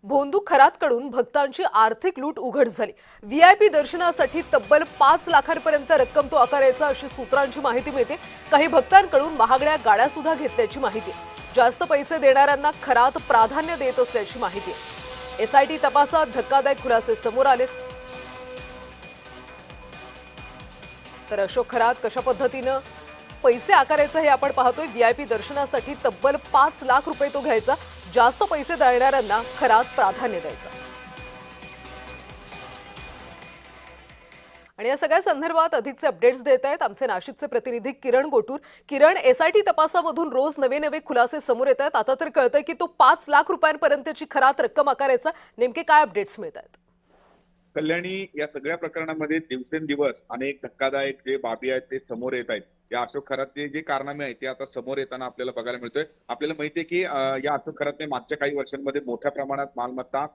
भोंदू खरातकडून भक्तांची आर्थिक लूट उघड झाली। व्हीआयपी दर्शनासाठी तब्बल 5 लाखांपर्यंत रक्कम तो आकारायचा अशी सूत्रांची माहिती मिळते। काही भक्तांकडून महागड्या गाड्या सुद्धा घेतल्याची माहिती आहे। जास्त पैसे देणाऱ्यांना खरात प्राधान्य देत असल्याची माहिती आहे। एसआयटी तपासात धक्कादायक खुलासे समोर आले। तर अशोक खरात कशा पद्धतीने पैसे आकारायचं हे आपण पाहतोय। व्हीआयपी दर्शनासाठी तब्बल 5 लाख रुपये तो घ्यायचा। जास्त पैसे देणाऱ्यांना खरात प्राधान्य द्यायचं। आणि या सगळ्या संदर्भात अधिकचे अपडेट्स देत आहेत आमचे नाशिकचे प्रतिनिधी किरण गोटूर। किरण, एसआयटी तपासामधून रोज नवे नवे खुलासे समोर येत आहेत। आता तर कळतंय की तो 5 लाख रुपयांपर्यंतची खरात रक्कम आकारायचा। नेमके काय अपडेट्स मिळत आहेत? कल्याणी, या सगळ्या प्रकरणामध्ये दिवसेंदिवस अनेक धक्कादायक जे बाबी आहेत ते समोर येत आहेत। या अशोक खरातचे जे कारनामे आहेत ते आता समोर येताना आपल्याला बघायला मिळतोय। आपल्याला माहितीये की या अशोक खरातने मागच्या काही वर्षांमध्ये मोठ्या प्रमाणात मालमत्ता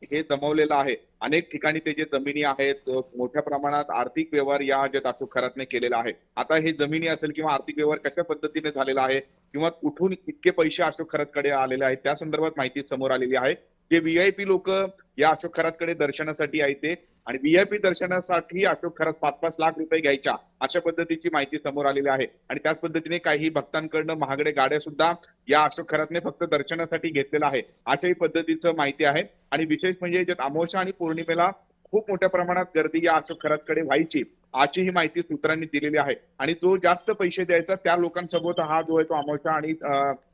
हे जमवलेलं आहे। अनेक ठिकाणी ते जे जमिनी आहेत, मोठ्या प्रमाणात आर्थिक व्यवहार या जे अशोक खरातने केलेला आहे। आता हे जमिनी असेल किंवा आर्थिक व्यवहार कशा पद्धतीने झालेला आहे किंवा कुठून इतके पैसे अशोक खरातकडे आलेले आहेत त्या संदर्भात माहिती समोर आलेली आहे। जे व्हीआयपी लोक या अशोक खरातकडे दर्शनासाठी यायचे आणि व्हीआयपी दर्शनासाठी अशोक खरात 5-5 लाख रुपये घ्यायच्या अशा पद्धतीची माहिती समोर आलेली आहे। आणि त्याच पद्धतीने काही भक्तांकडनं महागडे गाड्या सुद्धा या अशोक खरातने फक्त दर्शनासाठी घेतलेला आहे अशाही पद्धतीचं माहिती आहे। आणि विशेष म्हणजे जे अमावस्या आणि पौर्णिमेला खूप मोठ्या प्रमाणात गर्दी या अशोक खरातकडे व्हायची अशी ही माहिती सूत्रांनी दिलेली आहे। आणि जो जास्त पैसे द्यायचा त्या लोकांसोबत हा जो आहे तो अमावस्या आणि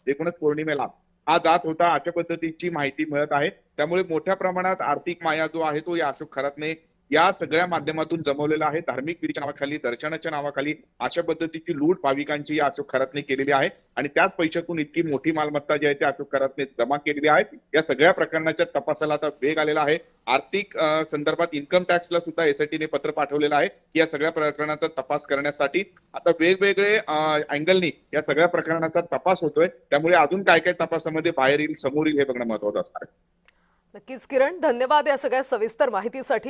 एकूणच पौर्णिमेला हा जात होता अशा पद्धतीची माहिती मिळत आहे। त्यामुळे मोठ्या प्रमाणात आर्थिक माया जो आहे तो या अशोक खरातने या सगळ्या माध्यमातून जमवलेला आहे। धार्मिक विधीच्या नावाखाली, दर्शनाच्या नावाखाली अशा पद्धतीची लूट भाविकांची या अशोक खरातने केलेली आहे। आणि त्याच पैशातून इतकी मोठी मालमत्ता जी आहे त्या अशोक खरातने जमा केलेली आहे। या सगळ्या प्रकरणाच्या तपासाला आता वेग आलेला आहे। आर्थिक संदर्भात इन्कम टॅक्सला सुद्धा एसआयटीने पत्र पाठवलेलं आहे की या सगळ्या प्रकरणाचा तपास करण्यासाठी आता वेगवेगळे अँगलनी या सगळ्या प्रकरणाचा तपास होतोय। त्यामुळे अजून काय काय तपासामध्ये बाहेर येईल, समोर येईल हे बघणं महत्त्वाचं असणार आहे। नक्कीच किरण, धन्यवाद या सगळ्या सविस्तर माहितीसाठी।